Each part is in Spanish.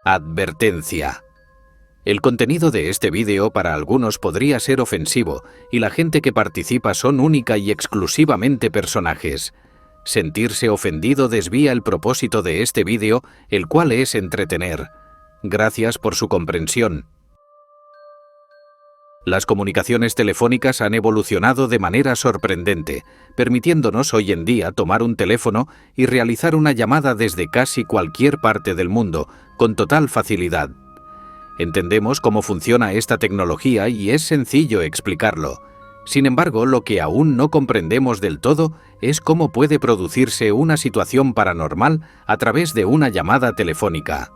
Advertencia. El contenido de este vídeo para algunos podría ser ofensivo y la gente que participa son única y exclusivamente personajes. Sentirse ofendido desvía el propósito de este vídeo, el cual es entretener. Gracias por su comprensión. Las comunicaciones telefónicas han evolucionado de manera sorprendente, permitiéndonos hoy en día tomar un teléfono y realizar una llamada desde casi cualquier parte del mundo, con total facilidad. Entendemos cómo funciona esta tecnología y es sencillo explicarlo. Sin embargo, lo que aún no comprendemos del todo es cómo puede producirse una situación paranormal a través de una llamada telefónica.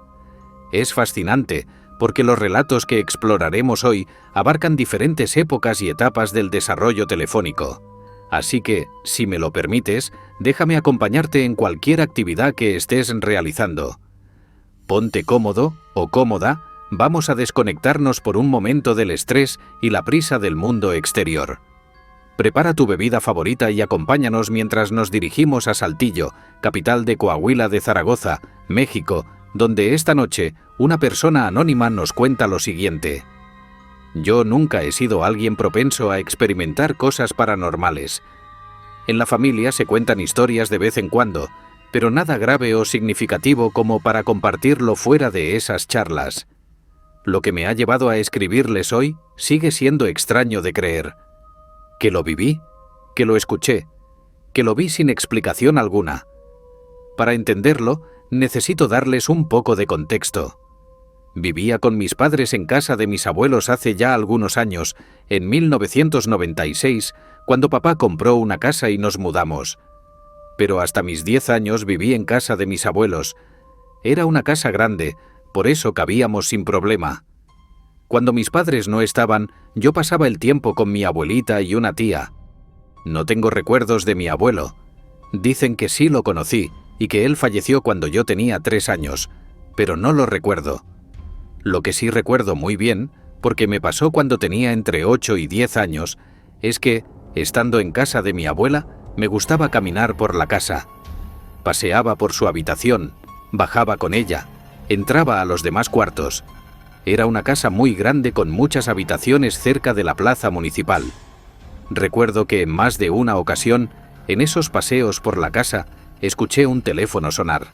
Es fascinante, porque los relatos que exploraremos hoy abarcan diferentes épocas y etapas del desarrollo telefónico. Así que, si me lo permites, déjame acompañarte en cualquier actividad que estés realizando. Ponte cómodo o cómoda, vamos a desconectarnos por un momento del estrés y la prisa del mundo exterior. Prepara tu bebida favorita y acompáñanos mientras nos dirigimos a Saltillo, capital de Coahuila de Zaragoza, México, donde esta noche una persona anónima nos cuenta lo siguiente. Yo nunca he sido alguien propenso a experimentar cosas paranormales. En la familia se cuentan historias de vez en cuando, pero nada grave o significativo como para compartirlo fuera de esas charlas. Lo que me ha llevado a escribirles hoy sigue siendo extraño de creer. Que lo viví, que lo escuché, que lo vi sin explicación alguna. Para entenderlo, necesito darles un poco de contexto. Vivía con mis padres en casa de mis abuelos hace ya algunos años, en 1996, cuando papá compró una casa y nos mudamos. Pero hasta mis 10 años viví en casa de mis abuelos. Era una casa grande, por eso cabíamos sin problema. Cuando mis padres no estaban, yo pasaba el tiempo con mi abuelita y una tía. No tengo recuerdos de mi abuelo. Dicen que sí lo conocí y que él falleció cuando yo tenía 3 años, pero no lo recuerdo. Lo que sí recuerdo muy bien, porque me pasó cuando tenía entre 8 y 10 años, es que, estando en casa de mi abuela, me gustaba caminar por la casa. Paseaba por su habitación, bajaba con ella, entraba a los demás cuartos. Era una casa muy grande con muchas habitaciones cerca de la plaza municipal. Recuerdo que en más de una ocasión, en esos paseos por la casa, escuché un teléfono sonar.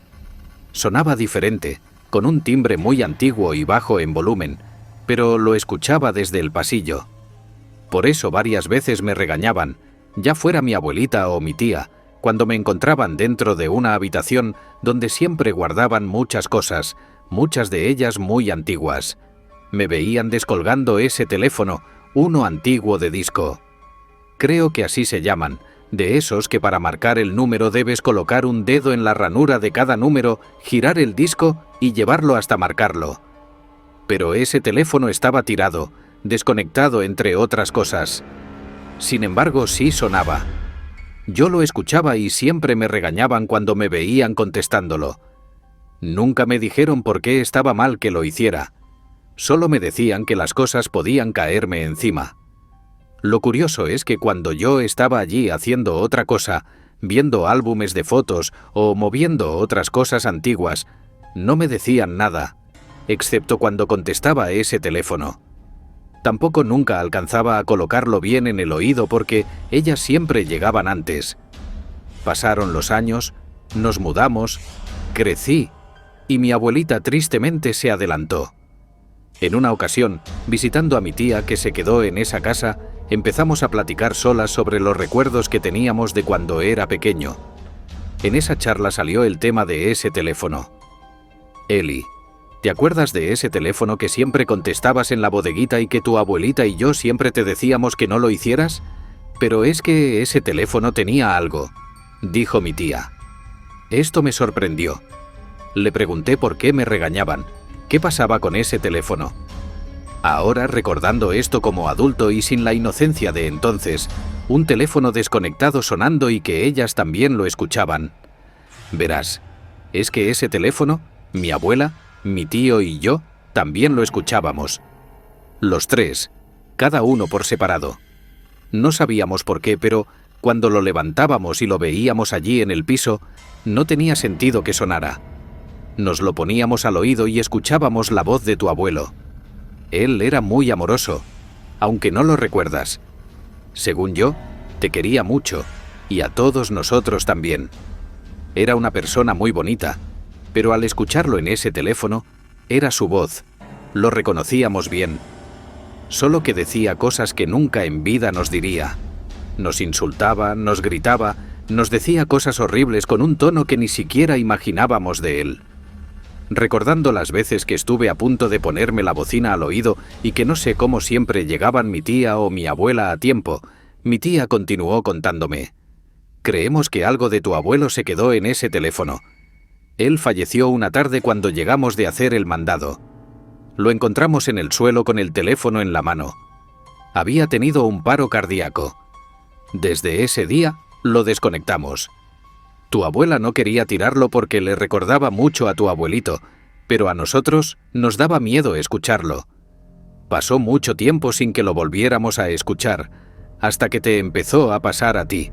Sonaba diferente, con un timbre muy antiguo y bajo en volumen, pero lo escuchaba desde el pasillo. Por eso varias veces me regañaban, ya fuera mi abuelita o mi tía, cuando me encontraban dentro de una habitación donde siempre guardaban muchas cosas, muchas de ellas muy antiguas. Me veían descolgando ese teléfono, uno antiguo de disco. Creo que así se llaman, de esos que para marcar el número debes colocar un dedo en la ranura de cada número, girar el disco y llevarlo hasta marcarlo. Pero ese teléfono estaba tirado, desconectado entre otras cosas. Sin embargo, sí sonaba. Yo lo escuchaba y siempre me regañaban cuando me veían contestándolo. Nunca me dijeron por qué estaba mal que lo hiciera. Solo me decían que las cosas podían caerme encima. Lo curioso es que cuando yo estaba allí haciendo otra cosa, viendo álbumes de fotos o moviendo otras cosas antiguas, no me decían nada, excepto cuando contestaba ese teléfono. Tampoco nunca alcanzaba a colocarlo bien en el oído porque ellas siempre llegaban antes. Pasaron los años, nos mudamos, crecí y mi abuelita tristemente se adelantó. En una ocasión, visitando a mi tía que se quedó en esa casa, empezamos a platicar solas sobre los recuerdos que teníamos de cuando era pequeño. En esa charla salió el tema de ese teléfono. Eli, ¿te acuerdas de ese teléfono que siempre contestabas en la bodeguita y que tu abuelita y yo siempre te decíamos que no lo hicieras? Pero es que ese teléfono tenía algo, dijo mi tía. Esto me sorprendió. Le pregunté por qué me regañaban. ¿Qué pasaba con ese teléfono? Ahora, recordando esto como adulto y sin la inocencia de entonces, un teléfono desconectado sonando y que ellas también lo escuchaban. Verás, es que ese teléfono, mi abuela, mi tío y yo, también lo escuchábamos. Los tres, cada uno por separado. No sabíamos por qué, pero cuando lo levantábamos y lo veíamos allí en el piso, no tenía sentido que sonara. Nos lo poníamos al oído y escuchábamos la voz de tu abuelo. Él era muy amoroso, aunque no lo recuerdas. Según yo, te quería mucho, y a todos nosotros también. Era una persona muy bonita, pero al escucharlo en ese teléfono, era su voz. Lo reconocíamos bien. Solo que decía cosas que nunca en vida nos diría. Nos insultaba, nos gritaba, nos decía cosas horribles con un tono que ni siquiera imaginábamos de él. Recordando las veces que estuve a punto de ponerme la bocina al oído y que no sé cómo siempre llegaban mi tía o mi abuela a tiempo, mi tía continuó contándome: creemos que algo de tu abuelo se quedó en ese teléfono. Él falleció una tarde cuando llegamos de hacer el mandado. Lo encontramos en el suelo con el teléfono en la mano. Había tenido un paro cardíaco. Desde ese día lo desconectamos. Tu abuela no quería tirarlo porque le recordaba mucho a tu abuelito, pero a nosotros nos daba miedo escucharlo. Pasó mucho tiempo sin que lo volviéramos a escuchar, hasta que te empezó a pasar a ti.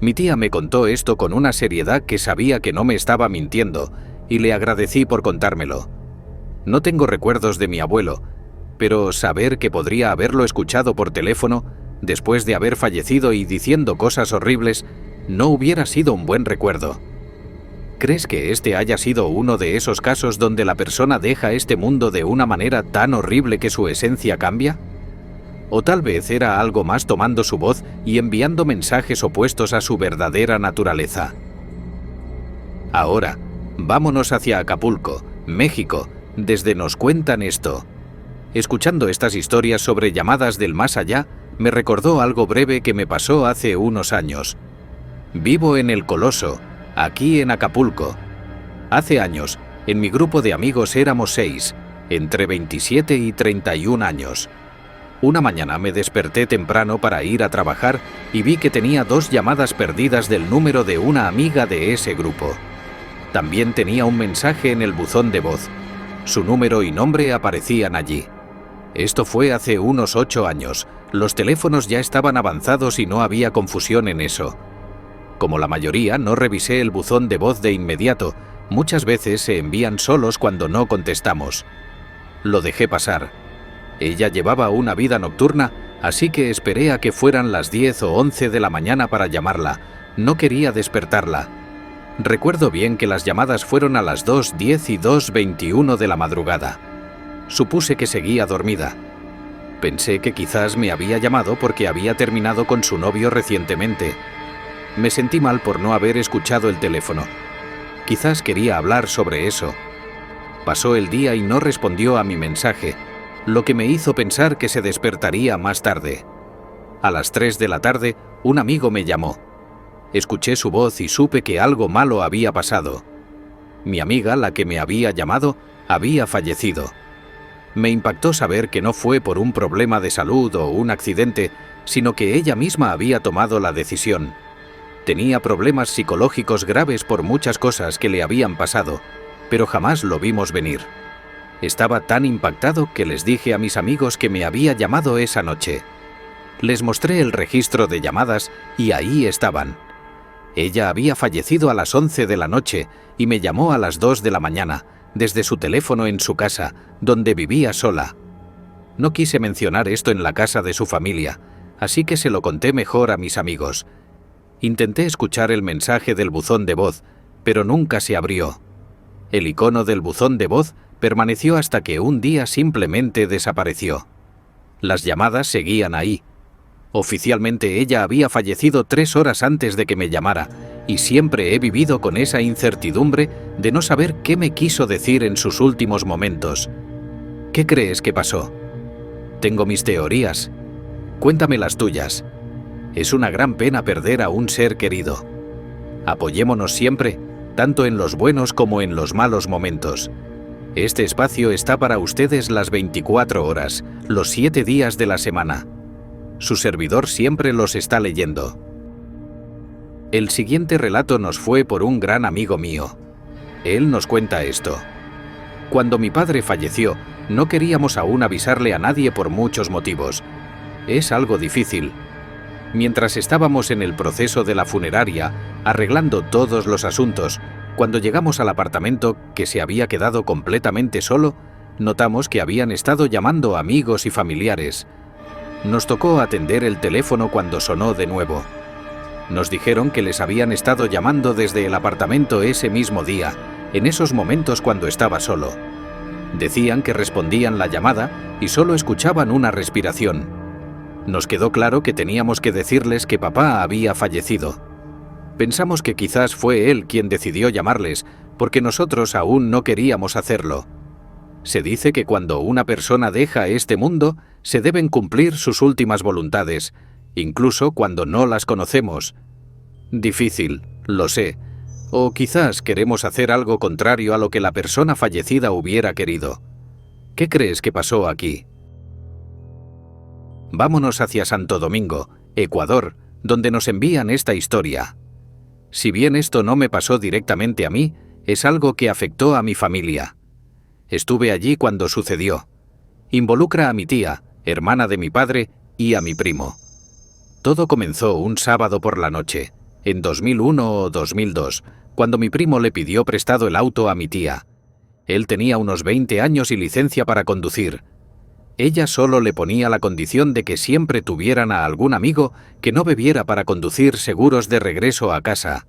Mi tía me contó esto con una seriedad que sabía que no me estaba mintiendo, y le agradecí por contármelo. No tengo recuerdos de mi abuelo, pero saber que podría haberlo escuchado por teléfono, después de haber fallecido y diciendo cosas horribles, no hubiera sido un buen recuerdo. ¿Crees que este haya sido uno de esos casos donde la persona deja este mundo de una manera tan horrible que su esencia cambia? ¿O tal vez era algo más tomando su voz y enviando mensajes opuestos a su verdadera naturaleza? Ahora, vámonos hacia Acapulco, México, desde Nos Cuentan Esto. Escuchando estas historias sobre llamadas del más allá, me recordó algo breve que me pasó hace unos años. Vivo en El Coloso, aquí en Acapulco. Hace años, en mi grupo de amigos éramos 6, entre 27 y 31 años. Una mañana me desperté temprano para ir a trabajar y vi que tenía 2 llamadas perdidas del número de una amiga de ese grupo. También tenía un mensaje en el buzón de voz. Su número y nombre aparecían allí. Esto fue hace unos 8 años. Los teléfonos ya estaban avanzados y no había confusión en eso. Como la mayoría, no revisé el buzón de voz de inmediato. Muchas veces se envían solos cuando no contestamos. Lo dejé pasar. Ella llevaba una vida nocturna, así que esperé a que fueran las 10 o 11 de la mañana para llamarla. No quería despertarla. Recuerdo bien que las llamadas fueron a las 2:10 y 2:21 de la madrugada. Supuse que seguía dormida. Pensé que quizás me había llamado porque había terminado con su novio recientemente. Me sentí mal por no haber escuchado el teléfono. Quizás quería hablar sobre eso. Pasó el día y no respondió a mi mensaje, lo que me hizo pensar que se despertaría más tarde. A las 3 de la tarde, un amigo me llamó. Escuché su voz y supe que algo malo había pasado. Mi amiga, la que me había llamado, había fallecido. Me impactó saber que no fue por un problema de salud o un accidente, sino que ella misma había tomado la decisión. Tenía problemas psicológicos graves por muchas cosas que le habían pasado, pero jamás lo vimos venir. Estaba tan impactado que les dije a mis amigos que me había llamado esa noche. Les mostré el registro de llamadas y ahí estaban. Ella había fallecido a las 11 de la noche y me llamó a las 2 de la mañana, desde su teléfono en su casa, donde vivía sola. No quise mencionar esto en la casa de su familia, así que se lo conté mejor a mis amigos. Intenté escuchar el mensaje del buzón de voz, pero nunca se abrió. El icono del buzón de voz permaneció hasta que un día simplemente desapareció. Las llamadas seguían ahí. Oficialmente ella había fallecido 3 horas antes de que me llamara, y siempre he vivido con esa incertidumbre de no saber qué me quiso decir en sus últimos momentos. ¿Qué crees que pasó? Tengo mis teorías. Cuéntame las tuyas. Es una gran pena perder a un ser querido. Apoyémonos siempre, tanto en los buenos como en los malos momentos. Este espacio está para ustedes las 24 horas, los 7 días de la semana. Su servidor siempre los está leyendo. El siguiente relato nos fue por un gran amigo mío. Él nos cuenta esto. Cuando mi padre falleció, no queríamos aún avisarle a nadie por muchos motivos. Es algo difícil. Mientras estábamos en el proceso de la funeraria, arreglando todos los asuntos, Cuando llegamos al apartamento, que se había quedado completamente solo, notamos que habían estado llamando a amigos y familiares. Nos tocó atender el teléfono cuando sonó de nuevo. Nos dijeron que les habían estado llamando desde el apartamento ese mismo día, en esos momentos cuando estaba solo. Decían que respondían la llamada y solo escuchaban una respiración. Nos quedó claro que teníamos que decirles que papá había fallecido. Pensamos que quizás fue él quien decidió llamarles, porque nosotros aún no queríamos hacerlo. Se dice que cuando una persona deja este mundo, se deben cumplir sus últimas voluntades, incluso cuando no las conocemos. Difícil, lo sé. O quizás queremos hacer algo contrario a lo que la persona fallecida hubiera querido. ¿Qué crees que pasó aquí? Vámonos hacia Santo Domingo, Ecuador, donde nos envían esta historia. Si bien esto no me pasó directamente a mí, es algo que afectó a mi familia. Estuve allí cuando sucedió. Involucra a mi tía, hermana de mi padre, y a mi primo. Todo comenzó un sábado por la noche, en 2001 o 2002, cuando mi primo le pidió prestado el auto a mi tía. Él tenía unos 20 años y licencia para conducir. Ella solo le ponía la condición de que siempre tuvieran a algún amigo que no bebiera para conducir seguros de regreso a casa.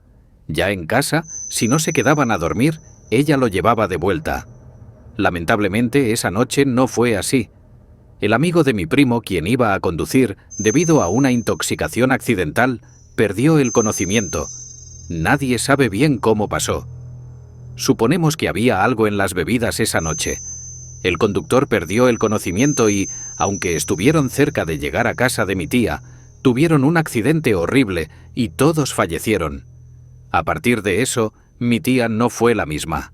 Ya en casa, si no se quedaban a dormir, ella lo llevaba de vuelta. Lamentablemente, esa noche no fue así. El amigo de mi primo, quien iba a conducir, debido a una intoxicación accidental, perdió el conocimiento. Nadie sabe bien cómo pasó. Suponemos que había algo en las bebidas esa noche. El conductor perdió el conocimiento y, aunque estuvieron cerca de llegar a casa de mi tía, tuvieron un accidente horrible y todos fallecieron. A partir de eso, mi tía no fue la misma.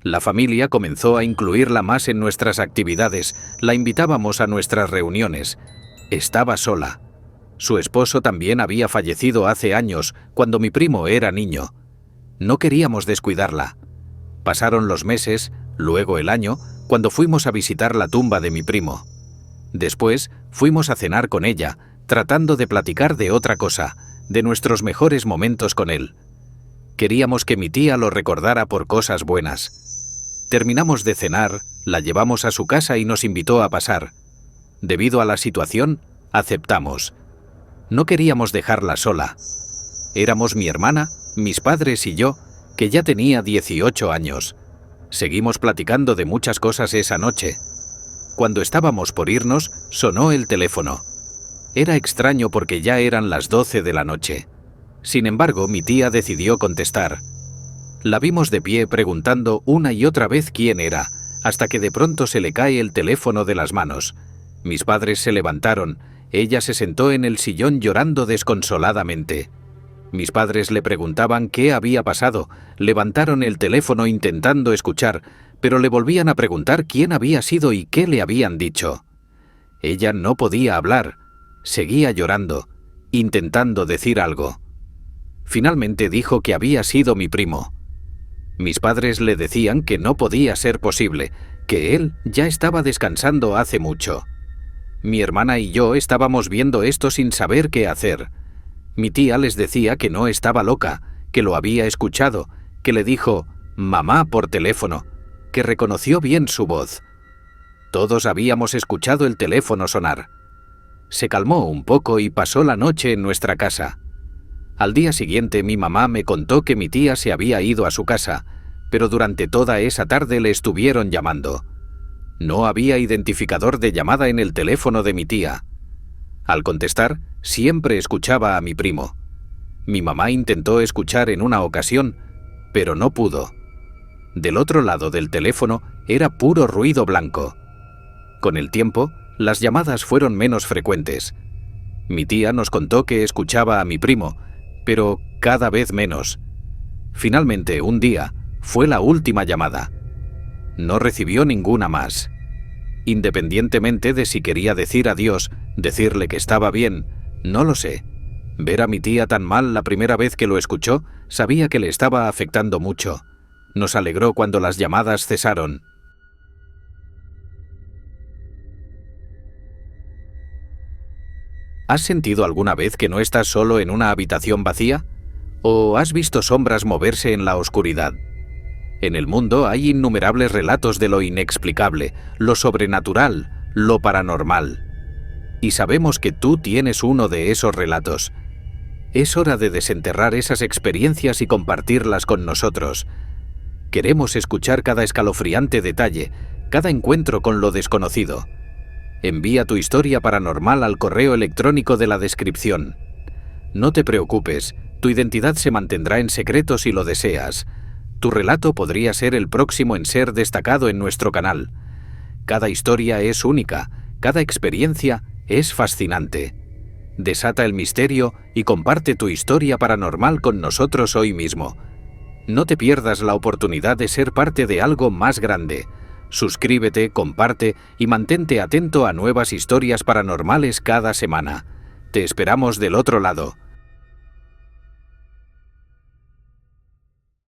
La familia comenzó a incluirla más en nuestras actividades, la invitábamos a nuestras reuniones. Estaba sola. Su esposo también había fallecido hace años, cuando mi primo era niño. No queríamos descuidarla. Pasaron los meses, luego el año, cuando fuimos a visitar la tumba de mi primo. Después, fuimos a cenar con ella, tratando de platicar de otra cosa, de nuestros mejores momentos con él. Queríamos que mi tía lo recordara por cosas buenas. Terminamos de cenar, la llevamos a su casa y nos invitó a pasar. Debido a la situación, aceptamos. No queríamos dejarla sola. Éramos mi hermana, mis padres y yo, que ya tenía 18 años. Seguimos platicando de muchas cosas esa noche. Cuando estábamos por irnos, sonó el teléfono. Era extraño porque ya eran las 12 de la noche. Sin embargo, mi tía decidió contestar. La vimos de pie preguntando una y otra vez quién era, hasta que de pronto se le cae el teléfono de las manos. Mis padres se levantaron. Ella se sentó en el sillón llorando desconsoladamente. Mis padres le preguntaban qué había pasado, levantaron el teléfono intentando escuchar, pero le volvían a preguntar quién había sido y qué le habían dicho. Ella no podía hablar, seguía llorando, intentando decir algo. Finalmente dijo que había sido mi primo. Mis padres le decían que no podía ser posible, que él ya estaba descansando hace mucho. Mi hermana y yo estábamos viendo esto sin saber qué hacer. Mi tía les decía que no estaba loca, que lo había escuchado, que le dijo «mamá» por teléfono, que reconoció bien su voz. Todos habíamos escuchado el teléfono sonar. Se calmó un poco y pasó la noche en nuestra casa. Al día siguiente mi mamá me contó que mi tía se había ido a su casa, pero durante toda esa tarde le estuvieron llamando. No había identificador de llamada en el teléfono de mi tía. Al contestar, siempre escuchaba a mi primo. Mi mamá intentó escuchar en una ocasión, pero no pudo. Del otro lado del teléfono era puro ruido blanco. Con el tiempo, las llamadas fueron menos frecuentes. Mi tía nos contó que escuchaba a mi primo, pero cada vez menos. Finalmente, un día, fue la última llamada. No recibió ninguna más. Independientemente de si quería decir adiós, decirle que estaba bien, no lo sé. Ver a mi tía tan mal la primera vez que lo escuchó, sabía que le estaba afectando mucho. Nos alegró cuando las llamadas cesaron. ¿Has sentido alguna vez que no estás solo en una habitación vacía? ¿O has visto sombras moverse en la oscuridad? En el mundo hay innumerables relatos de lo inexplicable, lo sobrenatural, lo paranormal. Y sabemos que tú tienes uno de esos relatos. Es hora de desenterrar esas experiencias y compartirlas con nosotros. Queremos escuchar cada escalofriante detalle, cada encuentro con lo desconocido. Envía tu historia paranormal al correo electrónico de la descripción. No te preocupes, tu identidad se mantendrá en secreto si lo deseas. Tu relato podría ser el próximo en ser destacado en nuestro canal. Cada historia es única, cada experiencia es fascinante. Desata el misterio y comparte tu historia paranormal con nosotros hoy mismo. No te pierdas la oportunidad de ser parte de algo más grande. Suscríbete, comparte y mantente atento a nuevas historias paranormales cada semana. Te esperamos del otro lado.